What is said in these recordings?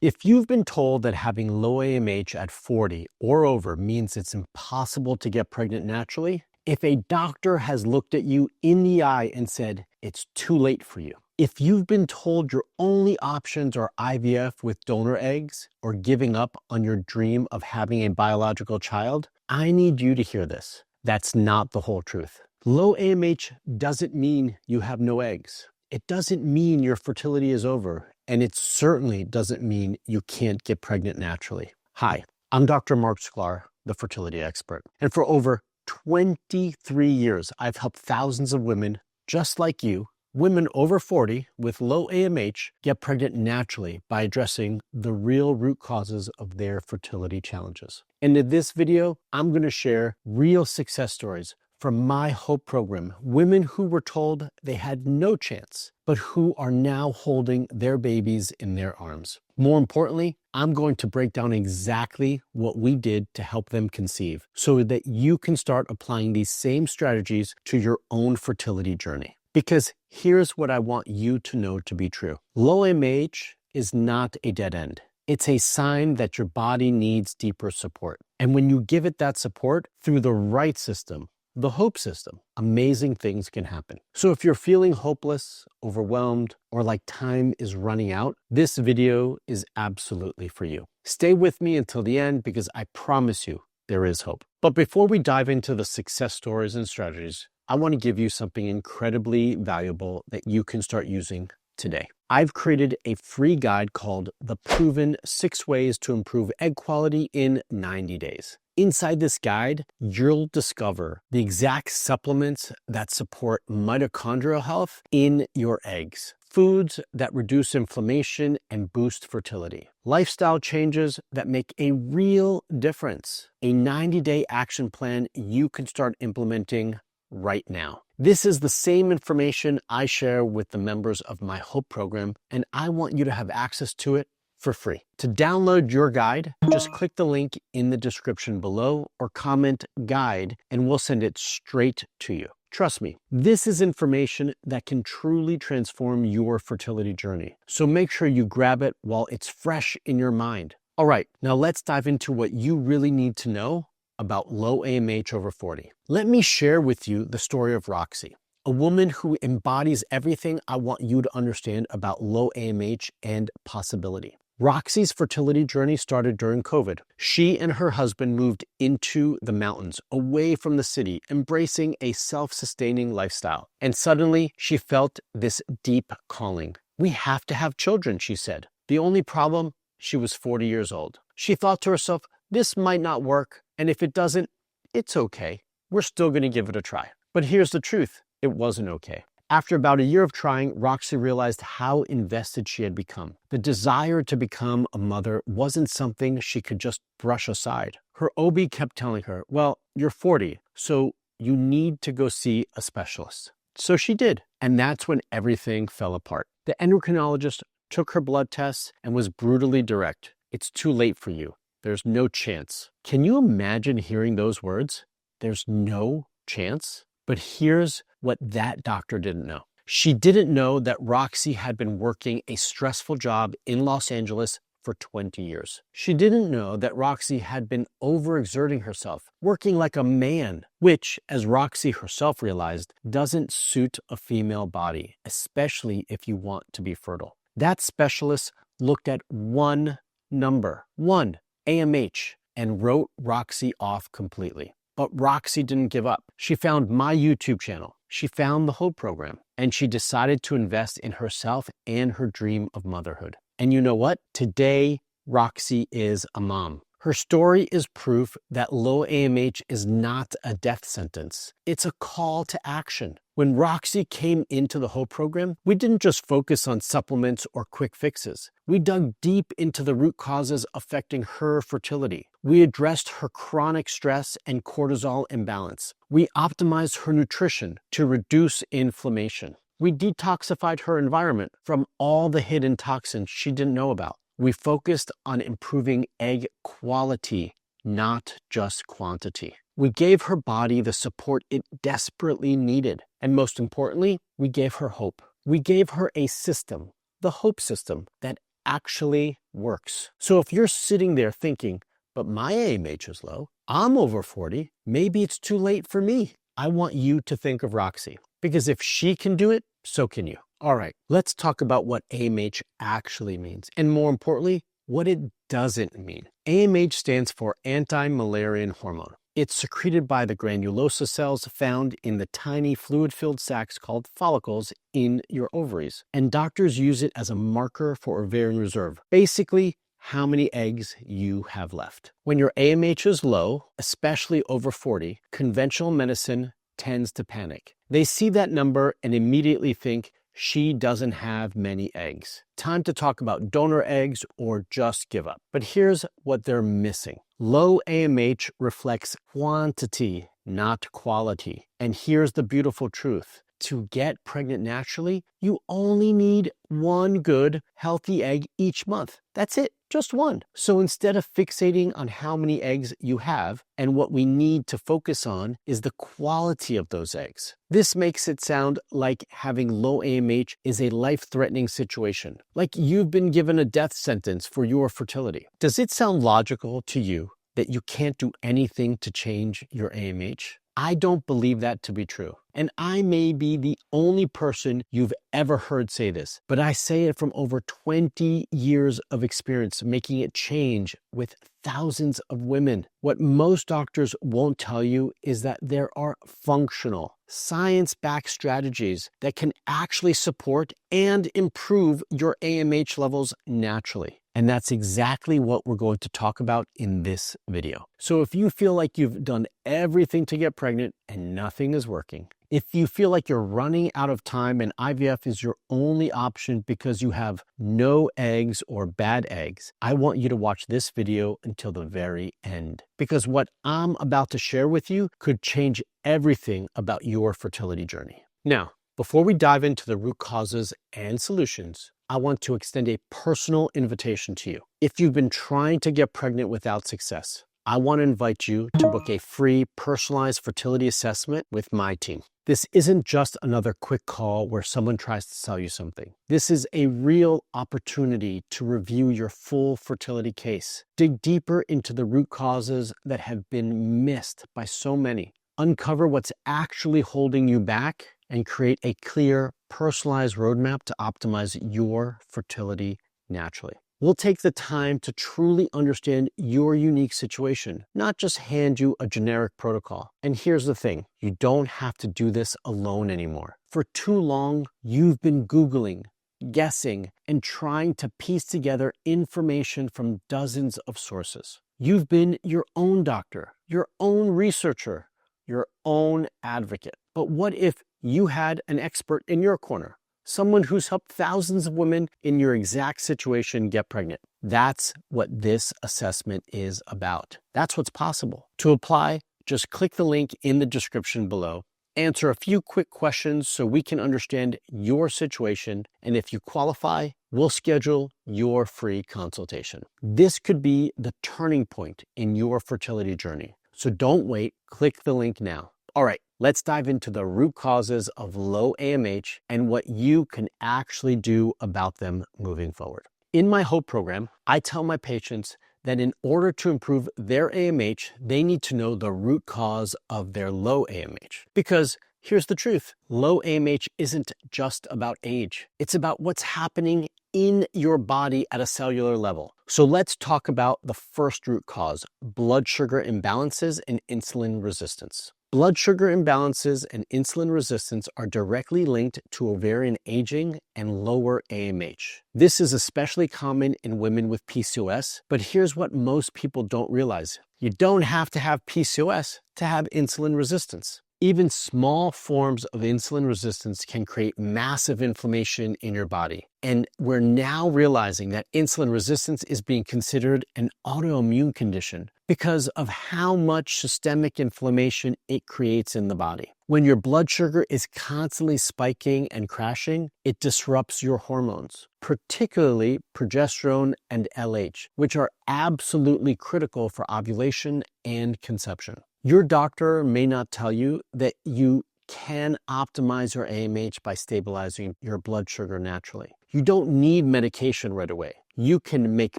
If you've been told that having low AMH at 40 or over means it's impossible to get pregnant naturally, if a doctor has looked at you in the eye and said it's too late for you, if you've been told your only options are IVF with donor eggs or giving up on your dream of having a biological child, I need you to hear this. That's not the whole truth. Low AMH doesn't mean you have no eggs. It doesn't mean your fertility is over, and it certainly doesn't mean you can't get pregnant naturally. Hi, I'm Dr. Marc Sklar, the fertility expert, and for over 23 years, I've helped thousands of women just like you, women over 40 with low AMH, get pregnant naturally by addressing the real root causes of their fertility challenges. And in this video, I'm going to share real success stories from my HOPE program, women who were told they had no chance, but who are now holding their babies in their arms. More importantly, I'm going to break down exactly what we did to help them conceive so that you can start applying these same strategies to your own fertility journey. Because here's what I want you to know to be true. Low AMH is not a dead end. It's a sign that your body needs deeper support. And when you give it that support through the right system, the HOPE system, amazing things can happen. So if you're feeling hopeless, overwhelmed, or like time is running out, this video is absolutely for you. Stay with me until the end because I promise you there is hope. But before we dive into the success stories and strategies, I want to give you something incredibly valuable that you can start using today. I've created a free guide called The Proven 6 Ways to Improve Egg Quality in 90 Days. Inside this guide, you'll discover the exact supplements that support mitochondrial health in your eggs, foods that reduce inflammation and boost fertility, lifestyle changes that make a real difference, a 90-day action plan you can start implementing right now. This is the same information I share with the members of my HOPE program, and I want you to have access to it for free. To download your guide, just click the link in the description below or comment guide and we'll send it straight to you. Trust me, this is information that can truly transform your fertility journey. So make sure you grab it while it's fresh in your mind. All right, now let's dive into what you really need to know about low AMH over 40. Let me share with you the story of Roxy, a woman who embodies everything I want you to understand about low AMH and possibility. Roxy's fertility journey started during COVID. She and her husband moved into the mountains, away from the city, embracing a self-sustaining lifestyle. And suddenly, she felt this deep calling. We have to have children, she said. The only problem, she was 40 years old. She thought to herself, this might not work, and if it doesn't, it's okay. We're still going to give it a try. But here's the truth. It wasn't okay. After about a year of trying, Roxy realized how invested she had become. The desire to become a mother wasn't something she could just brush aside. Her OB kept telling her, well, you're 40, so you need to go see a specialist. So she did, and that's when everything fell apart. The endocrinologist took her blood tests and was brutally direct. It's too late for you. There's no chance. Can you imagine hearing those words? There's no chance? But here's what that doctor didn't know. She didn't know that Roxy had been working a stressful job in Los Angeles for 20 years. She didn't know that Roxy had been overexerting herself, working like a man, which, as Roxy herself realized, doesn't suit a female body, especially if you want to be fertile. That specialist looked at one number, 1 AMH, and wrote Roxy off completely. But Roxy didn't give up. She found my YouTube channel. She found the HOPE program, and she decided to invest in herself and her dream of motherhood. And you know what? Today, Roxy is a mom. Her story is proof that low AMH is not a death sentence. It's a call to action. When Roxy came into the HOPE program, we didn't just focus on supplements or quick fixes. We dug deep into the root causes affecting her fertility. We addressed her chronic stress and cortisol imbalance. We optimized her nutrition to reduce inflammation. We detoxified her environment from all the hidden toxins she didn't know about. We focused on improving egg quality, not just quantity. We gave her body the support it desperately needed. And most importantly, we gave her hope. We gave her a system, the HOPE system, that actually works. So if you're sitting there thinking, but my AMH is low, I'm over 40, maybe it's too late for me. I want you to think of Roxy, because if she can do it, so can you. All right, let's talk about what AMH actually means, and more importantly, what it doesn't mean. AMH stands for anti-Müllerian hormone. It's secreted by the granulosa cells found in the tiny fluid-filled sacs called follicles in your ovaries. And doctors use it as a marker for ovarian reserve. Basically, how many eggs you have left. When your AMH is low, especially over 40, conventional medicine tends to panic. They see that number and immediately think, she doesn't have many eggs. Time to talk about donor eggs or just give up. But here's what they're missing. Low AMH reflects quantity, not quality. And here's the beautiful truth. To get pregnant naturally, you only need one good, healthy egg each month. That's it, just one. So instead of fixating on how many eggs you have, and what we need to focus on is the quality of those eggs. This makes it sound like having low AMH is a life-threatening situation, like you've been given a death sentence for your fertility. Does it sound logical to you that you can't do anything to change your AMH? I don't believe that to be true. And I may be the only person you've ever heard say this, but I say it from over 20 years of experience making it change with thousands of women. What most doctors won't tell you is that there are functional, science-backed strategies that can actually support and improve your AMH levels naturally. And that's exactly what we're going to talk about in this video. So if you feel like you've done everything to get pregnant and nothing is working, if you feel like you're running out of time and IVF is your only option because you have no eggs or bad eggs, I want you to watch this video until the very end. Because what I'm about to share with you could change everything about your fertility journey. Now, before we dive into the root causes and solutions, I want to extend a personal invitation to you. If you've been trying to get pregnant without success, I want to invite you to book a free personalized fertility assessment with my team. This isn't just another quick call where someone tries to sell you something. This is a real opportunity to review your full fertility case, dig deeper into the root causes that have been missed by so many, uncover what's actually holding you back, and create a clear, personalized roadmap to optimize your fertility naturally. We'll take the time to truly understand your unique situation, not just hand you a generic protocol. And here's the thing, you don't have to do this alone anymore. For too long, you've been Googling, guessing, and trying to piece together information from dozens of sources. You've been your own doctor, your own researcher, your own advocate. But what if you had an expert in your corner? Someone who's helped thousands of women in your exact situation get pregnant. That's what this assessment is about. That's what's possible. To apply, just click the link in the description below, answer a few quick questions so we can understand your situation, and if you qualify, we'll schedule your free consultation. This could be the turning point in your fertility journey. So don't wait, click the link now. All right, let's dive into the root causes of low AMH and what you can actually do about them moving forward. In my HOPE program, I tell my patients that in order to improve their AMH, they need to know the root cause of their low AMH. Because here's the truth, low AMH isn't just about age. It's about what's happening in your body at a cellular level. So let's talk about the first root cause, blood sugar imbalances and insulin resistance. Blood sugar imbalances and insulin resistance are directly linked to ovarian aging and lower AMH. This is especially common in women with PCOS, but here's what most people don't realize. You don't have to have PCOS to have insulin resistance. Even small forms of insulin resistance can create massive inflammation in your body. And we're now realizing that insulin resistance is being considered an autoimmune condition because of how much systemic inflammation it creates in the body. When your blood sugar is constantly spiking and crashing, it disrupts your hormones, particularly progesterone and LH, which are absolutely critical for ovulation and conception. Your doctor may not tell you that you can optimize your AMH by stabilizing your blood sugar naturally. You don't need medication right away. you can make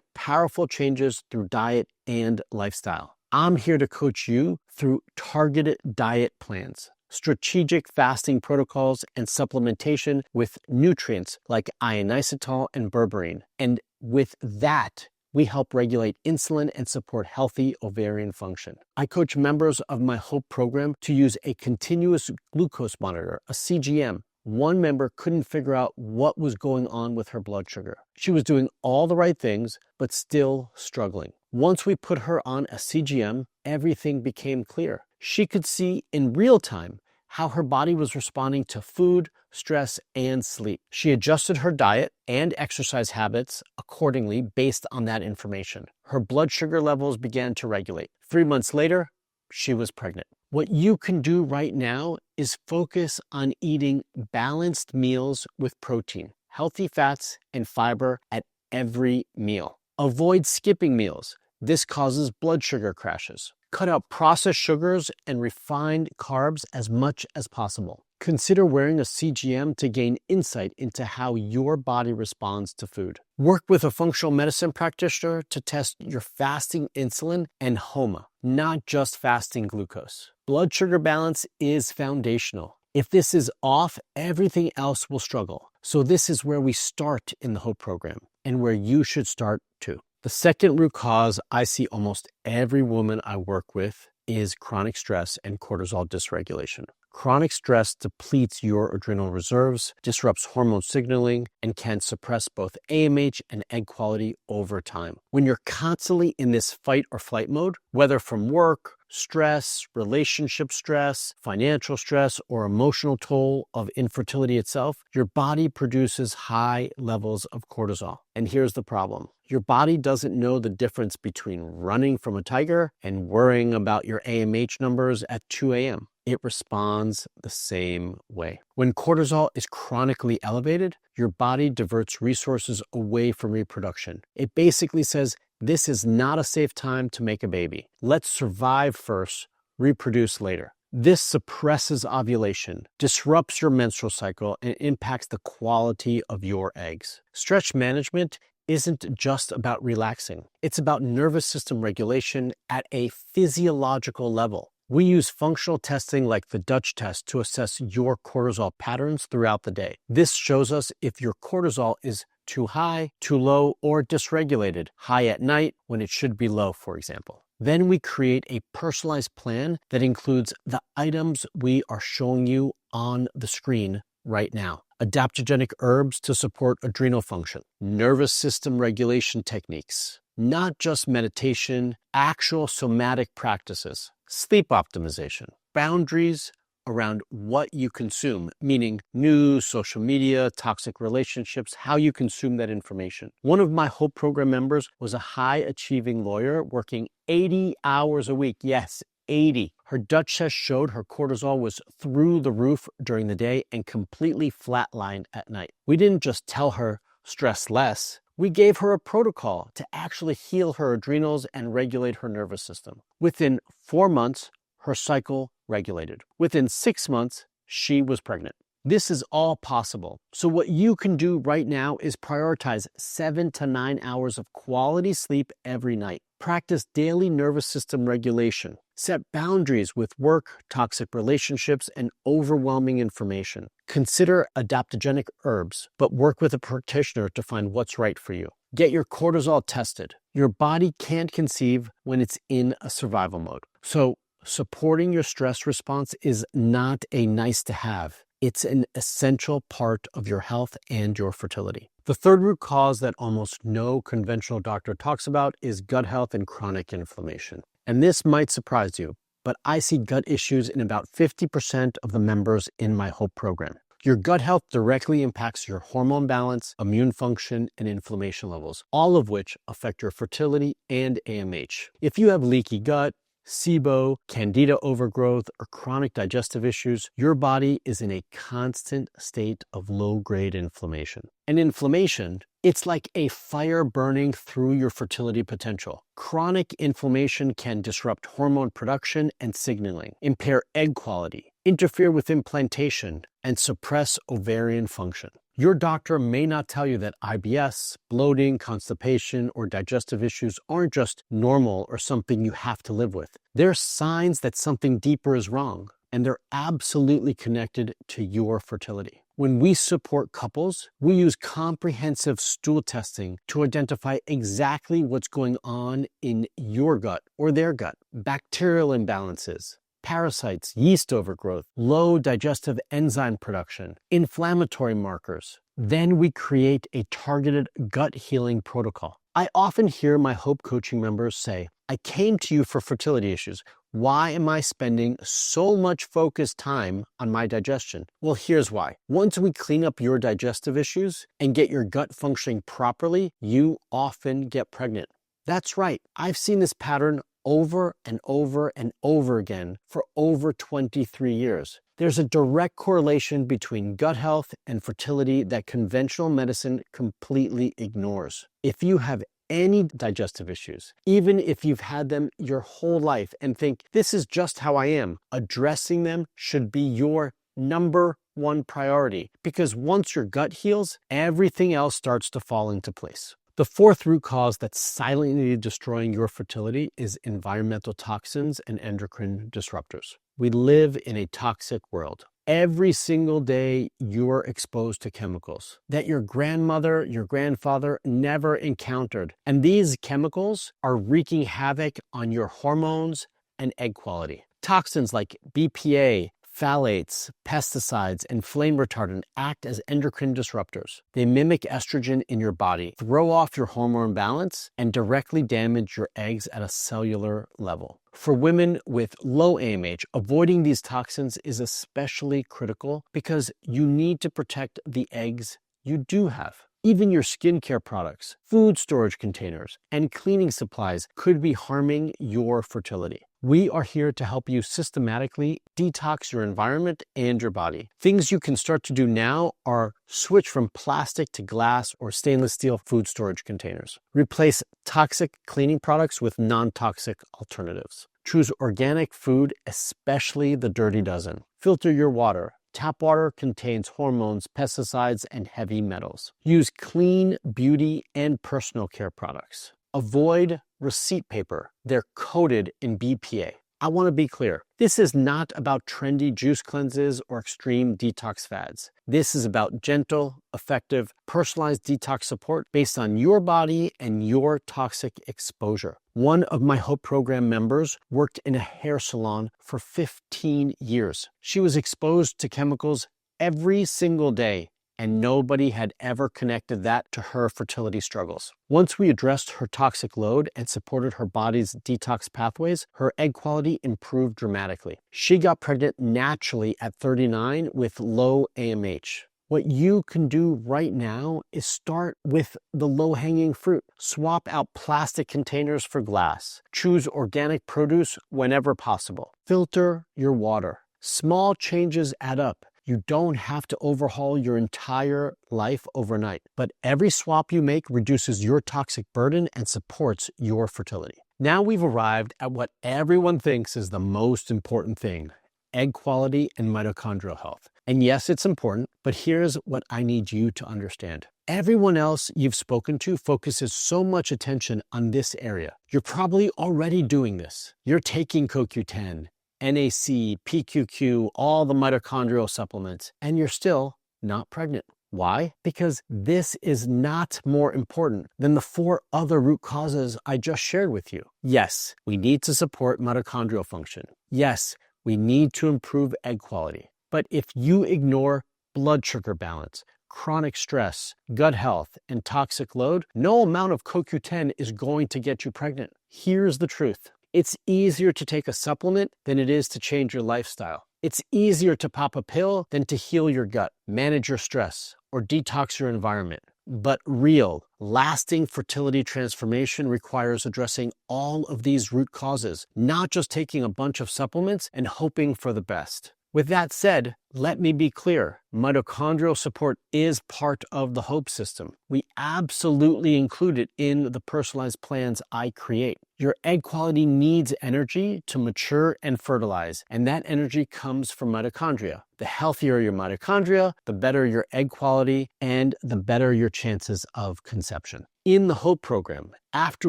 powerful changes through diet and lifestyle. I'm here to coach you through targeted diet plans, strategic fasting protocols, and supplementation with nutrients like ionisitol and berberine. And with that, we help regulate insulin and support healthy ovarian function. I coach members of my HOPE program to use a continuous glucose monitor, a CGM. One member couldn't figure out what was going on with her blood sugar. She was doing all the right things, but still struggling. Once we put her on a CGM, everything became clear. She could see in real time how her body was responding to food, stress, and sleep. She adjusted her diet and exercise habits accordingly based on that information. Her blood sugar levels began to regulate. 3 months later, she was pregnant. What you can do right now is focus on eating balanced meals with protein, healthy fats, and fiber at every meal. Avoid skipping meals. This causes blood sugar crashes. Cut out processed sugars and refined carbs as much as possible. Consider wearing a CGM to gain insight into how your body responds to food. Work with a functional medicine practitioner to test your fasting insulin and HOMA, not just fasting glucose. Blood sugar balance is foundational. If this is off, everything else will struggle. So this is where we start in the HOPE program and where you should start too. The second root cause I see almost every woman I work with is chronic stress and cortisol dysregulation. Chronic stress depletes your adrenal reserves, disrupts hormone signaling, and can suppress both AMH and egg quality over time. When you're constantly in this fight or flight mode, whether from work, stress, relationship stress, financial stress, or emotional toll of infertility itself, your body produces high levels of cortisol. And here's the problem. Your body doesn't know the difference between running from a tiger and worrying about your AMH numbers at 2 a.m. It responds the same way. When cortisol is chronically elevated, your body diverts resources away from reproduction. It basically says, this is not a safe time to make a baby. Let's survive first, reproduce later. This suppresses ovulation, disrupts your menstrual cycle, and impacts the quality of your eggs. Stress management isn't just about relaxing. It's about nervous system regulation at a physiological level. We use functional testing like the Dutch test to assess your cortisol patterns throughout the day. This shows us if your cortisol is too high, too low, or dysregulated, high at night when it should be low, for example. Then we create a personalized plan that includes the items we are showing you on the screen right now. Adaptogenic herbs to support adrenal function, nervous system regulation techniques, not just meditation, actual somatic practices, sleep optimization, boundaries around what you consume, meaning news, social media, toxic relationships, how you consume that information. One of my HOPE program members was a high-achieving lawyer working 80 hours a week. Yes, 80. Her Dutch test showed her cortisol was through the roof during the day and completely flatlined at night. We didn't just tell her stress less. We gave her a protocol to actually heal her adrenals and regulate her nervous system. Within 4 months, her cycle regulated. Within 6 months, she was pregnant. This is all possible. So what you can do right now is prioritize 7 to 9 hours of quality sleep every night. Practice daily nervous system regulation. Set boundaries with work, toxic relationships, and overwhelming information. Consider adaptogenic herbs, but work with a practitioner to find what's right for you. Get your cortisol tested. Your body can't conceive when it's in a survival mode. So supporting your stress response is not a nice to have. It's an essential part of your health and your fertility. The third root cause that almost no conventional doctor talks about is gut health and chronic inflammation. And this might surprise you, but I see gut issues in about 50% of the members in my HOPE program. Your gut health directly impacts your hormone balance, immune function, and inflammation levels, all of which affect your fertility and AMH. If you have leaky gut, SIBO, candida overgrowth, or chronic digestive issues, your body is in a constant state of low-grade inflammation. And inflammation, it's like a fire burning through your fertility potential. Chronic inflammation can disrupt hormone production and signaling, impair egg quality, interfere with implantation, and suppress ovarian function. Your doctor may not tell you that IBS, bloating, constipation, or digestive issues aren't just normal or something you have to live with. They're signs that something deeper is wrong, and they're absolutely connected to your fertility. When we support couples, we use comprehensive stool testing to identify exactly what's going on in your gut or their gut. Bacterial imbalances, parasites, yeast overgrowth, low digestive enzyme production, inflammatory markers. Then we create a targeted gut healing protocol. I often hear my Hope Coaching members say, I came to you for fertility issues. Why am I spending so much focused time on my digestion? Well, here's why. Once we clean up your digestive issues and get your gut functioning properly, you often get pregnant. That's right. I've seen this pattern over and over and over again for over 23 years. There's a direct correlation between gut health and fertility that conventional medicine completely ignores. If you have any digestive issues, even if you've had them your whole life and think, this is just how I am, addressing them should be your number one priority, because once your gut heals, everything else starts to fall into place. The fourth root cause that's silently destroying your fertility is environmental toxins and endocrine disruptors. We live in a toxic world. Every single day, you're exposed to chemicals that your grandmother, your grandfather never encountered. And these chemicals are wreaking havoc on your hormones and egg quality. Toxins like BPA, phthalates, pesticides, and flame retardant act as endocrine disruptors. They mimic estrogen in your body, throw off your hormone balance, and directly damage your eggs at a cellular level. For women with low AMH, avoiding these toxins is especially critical because you need to protect the eggs you do have. Even your skincare products, food storage containers, and cleaning supplies could be harming your fertility. We are here to help you systematically detox your environment and your body. Things you can start to do now are switch from plastic to glass or stainless steel food storage containers. Replace toxic cleaning products with non-toxic alternatives. Choose organic food, especially the dirty dozen. Filter your water. Tap water contains hormones, pesticides, and heavy metals. Use clean beauty and personal care products. Avoid receipt paper. They're coated in BPA. I want to be clear. This is not about trendy juice cleanses or extreme detox fads. This is about gentle, effective, personalized detox support based on your body and your toxic exposure. One of my Hope Program members worked in a hair salon for 15 years. She was exposed to chemicals every single day, and nobody had ever connected that to her fertility struggles. Once we addressed her toxic load and supported her body's detox pathways, her egg quality improved dramatically. She got pregnant naturally at 39 with low AMH. What you can do right now is start with the low-hanging fruit. Swap out plastic containers for glass. Choose organic produce whenever possible. Filter your water. Small changes add up. You don't have to overhaul your entire life overnight, but every swap you make reduces your toxic burden and supports your fertility. Now we've arrived at what everyone thinks is the most important thing: egg quality and mitochondrial health. And yes, it's important, but here's what I need you to understand. Everyone else you've spoken to focuses so much attention on this area. You're probably already doing this. You're taking CoQ10, NAC, PQQ, all the mitochondrial supplements, and you're still not pregnant. Why? Because this is not more important than the 4 other root causes I just shared with you. Yes, we need to support mitochondrial function. Yes, we need to improve egg quality. But if you ignore blood sugar balance, chronic stress, gut health, and toxic load, no amount of CoQ10 is going to get you pregnant. Here's the truth. It's easier to take a supplement than it is to change your lifestyle. It's easier to pop a pill than to heal your gut, manage your stress, or detox your environment. But real, lasting fertility transformation requires addressing all of these root causes, not just taking a bunch of supplements and hoping for the best. With that said, Let me be clear, mitochondrial support is part of the HOPE system. We absolutely include it in the personalized plans I create. Your egg quality needs energy to mature and fertilize, and that energy comes from mitochondria. The healthier your mitochondria, the better your egg quality, and the better your chances of conception. In the HOPE program, after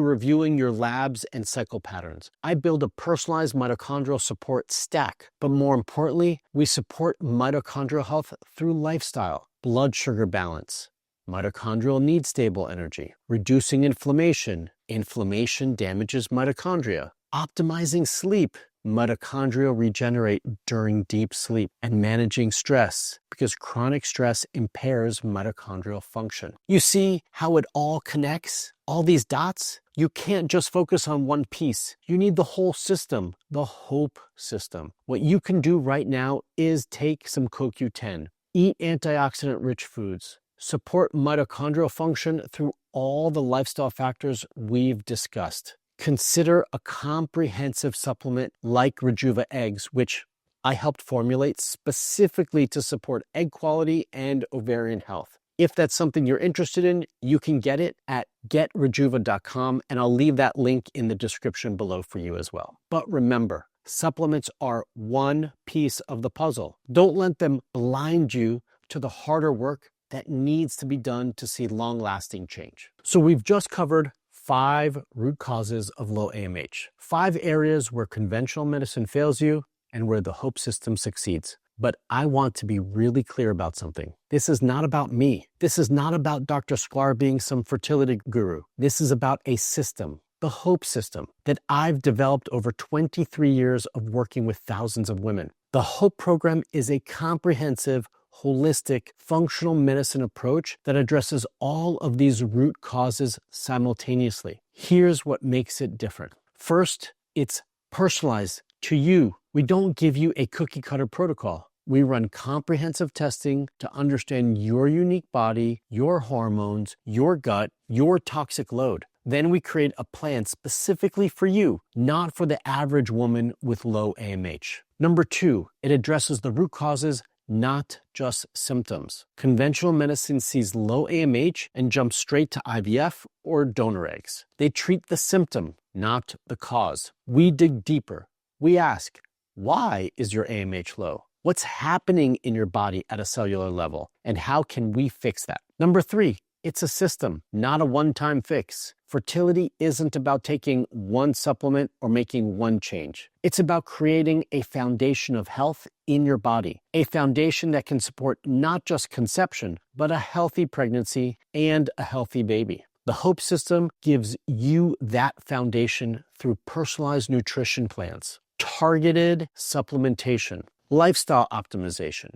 reviewing your labs and cycle patterns, I build a personalized mitochondrial support stack. But more importantly, we support mitochondrial health through lifestyle, blood sugar balance. Mitochondrial need stable energy, reducing inflammation. Inflammation damages mitochondria. Optimizing sleep. Mitochondria regenerate during deep sleep, and managing stress because chronic stress impairs mitochondrial function. You see how it all connects? All these dots? You can't just focus on one piece. You need the whole system, the HOPE system. What you can do right now is take some CoQ10, eat antioxidant-rich foods, support mitochondrial function through all the lifestyle factors we've discussed. Consider a comprehensive supplement like Rejuva Eggs, which I helped formulate specifically to support egg quality and ovarian health. If that's something you're interested in, you can get it at getrejuva.com, and I'll leave that link in the description below for you as well. But remember, supplements are one piece of the puzzle. Don't let them blind you to the harder work that needs to be done to see long-lasting change. So we've just covered 5 root causes of low AMH, 5 areas where conventional medicine fails you and where the HOPE system succeeds. But I want to be really clear about something. This is not about me. This is not about Dr. Sklar being some fertility guru. This is about a system, the HOPE system, that I've developed over 23 years of working with thousands of women. The HOPE program is a comprehensive, holistic, functional medicine approach that addresses all of these root causes simultaneously. Here's what makes it different. First, it's personalized to you. We don't give you a cookie-cutter protocol. We run comprehensive testing to understand your unique body, your hormones, your gut, your toxic load. Then we create a plan specifically for you, not for the average woman with low AMH. Number 2, it addresses the root causes, not just symptoms. Conventional medicine sees low AMH and jumps straight to IVF or donor eggs. They treat the symptom, not the cause. We dig deeper. We ask, why is your AMH low? What's happening in your body at a cellular level? And how can we fix that? Number 3, it's a system, not a one-time fix. Fertility isn't about taking one supplement or making one change. It's about creating a foundation of health in your body, a foundation that can support not just conception, but a healthy pregnancy and a healthy baby. The HOPE system gives you that foundation through personalized nutrition plans, targeted supplementation, lifestyle optimization,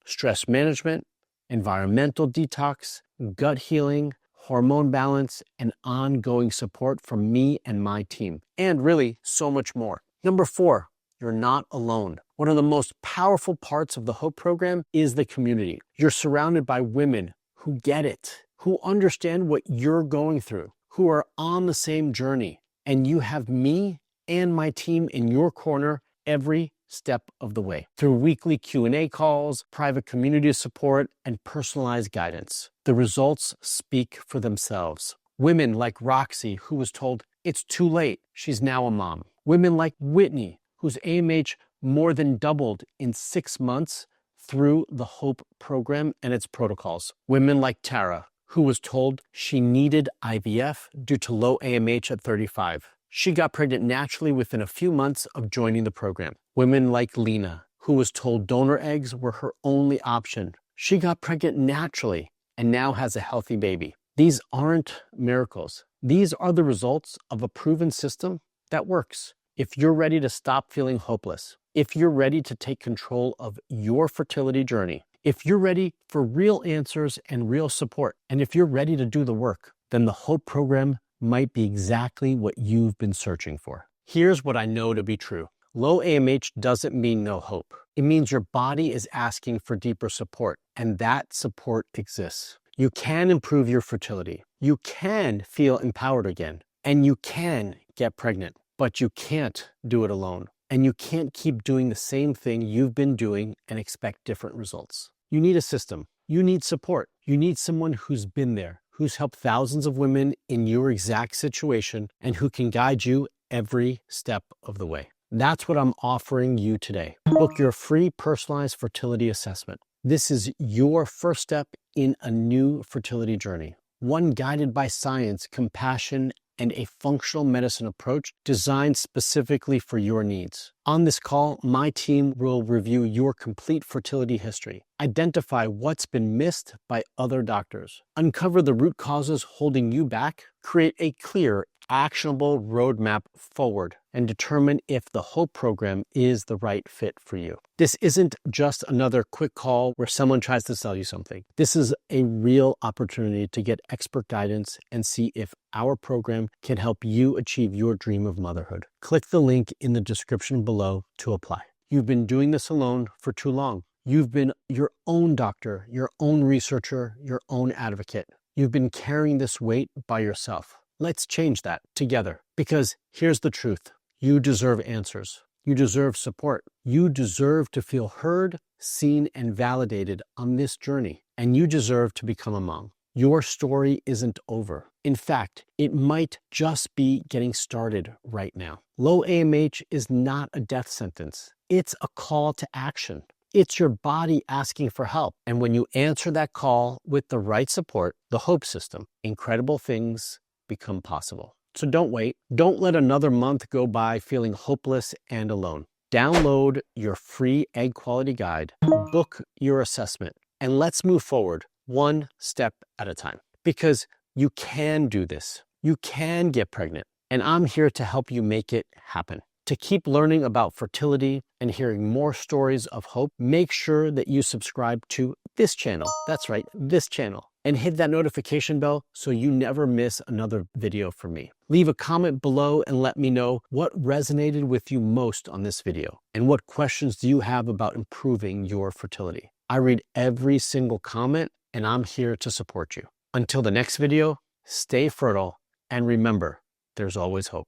stress management, environmental detox, gut healing, hormone balance, and ongoing support from me and my team, and really so much more. Number 4, you're not alone. One of the most powerful parts of the HOPE program is the community. You're surrounded by women who get it, who understand what you're going through, who are on the same journey, and you have me and my team in your corner every step of the way through weekly Q&A calls, private community support, and personalized guidance. The results speak for themselves. Women like Roxy, who was told it's too late, she's now a mom. Women like Whitney, whose AMH more than doubled in 6 months through the HOPE program and its protocols. Women like Tara, who was told she needed IVF due to low AMH at 35. She got pregnant naturally within a few months of joining the program. Women like Lena, who was told donor eggs were her only option. She got pregnant naturally and now has a healthy baby. These aren't miracles. These are the results of a proven system that works. If you're ready to stop feeling hopeless, if you're ready to take control of your fertility journey, if you're ready for real answers and real support, and if you're ready to do the work, then the HOPE program might be exactly what you've been searching for. Here's what I know to be true. Low AMH doesn't mean no hope. It means your body is asking for deeper support, and that support exists. You can improve your fertility. You can feel empowered again, and you can get pregnant, but you can't do it alone. And you can't keep doing the same thing you've been doing and expect different results. You need a system. You need support. You need someone who's been there, who's helped thousands of women in your exact situation, and who can guide you every step of the way. That's what I'm offering you today. Book your free personalized fertility assessment. This is your first step in a new fertility journey, one guided by science, compassion, and a functional medicine approach designed specifically for your needs. On this call, my team will review your complete fertility history, identify what's been missed by other doctors, uncover the root causes holding you back, create a clear, actionable roadmap forward, and determine if the HOPE program is the right fit for you. This isn't just another quick call where someone tries to sell you something. This is a real opportunity to get expert guidance and see if our program can help you achieve your dream of motherhood. Click the link in the description below to apply. You've been doing this alone for too long. You've been your own doctor, your own researcher, your own advocate. You've been carrying this weight by yourself. Let's change that together, because here's the truth. You deserve answers. You deserve support. You deserve to feel heard, seen, and validated on this journey. And you deserve to become a mom. Your story isn't over. In fact, it might just be getting started right now. Low AMH is not a death sentence. It's a call to action. It's your body asking for help. And when you answer that call with the right support, the HOPE system, incredible things become possible. So don't wait. Don't let another month go by feeling hopeless and alone. Download your free egg quality guide, book your assessment, and let's move forward one step at a time. Because you can do this. You can get pregnant. And I'm here to help you make it happen. To keep learning about fertility and hearing more stories of hope, make sure that you subscribe to this channel. That's right, this channel. And hit that notification bell so you never miss another video from me. Leave a comment below and let me know what resonated with you most on this video and what questions do you have about improving your fertility. I read every single comment and I'm here to support you. Until the next video, stay fertile and remember, there's always hope.